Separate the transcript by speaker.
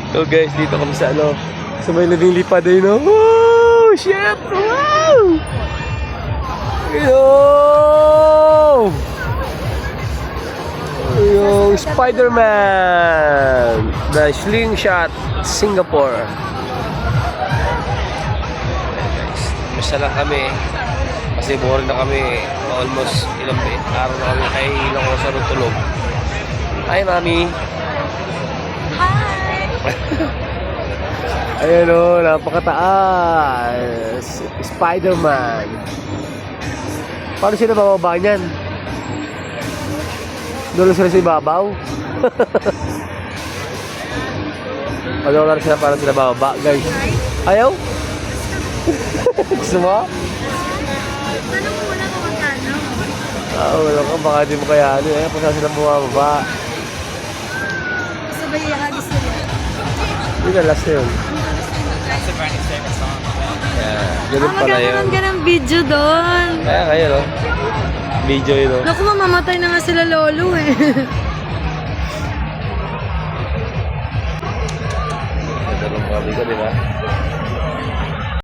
Speaker 1: So guys, dito kami sa ano, sa may lumilipad ay no. Woo! Shit! Wow! Yo! Yung Spider-Man! The Slingshot Singapore. Basta lang kami. Kasi boring na kami. Almost ilang araw na kami. Kaya ilang oras na tulog. Hi, Mami! Ayan o, napakataas. Spider-Man. Paano sila bababa niyan? Doon sila sa ibabaw? Ano lang sila para sila bababa, guys? Ayaw? Gusto mo?
Speaker 2: Tanong muna kung magkano.
Speaker 1: Wala ka, baka di mo kaya ano. Kung saan sila bumababa.
Speaker 2: Sabay ihagis nila.
Speaker 1: Hindi na, last na yun.
Speaker 3: That's a Granny's favorite song.
Speaker 1: Yeah, ganun pala yun.
Speaker 2: Magkakaroon ka ng video doon.
Speaker 1: Kaya kayo, no? Video yun, no?
Speaker 2: Naku, mamamatay na nga sila lolo eh.
Speaker 1: Ganda ng mga amiga, di ba?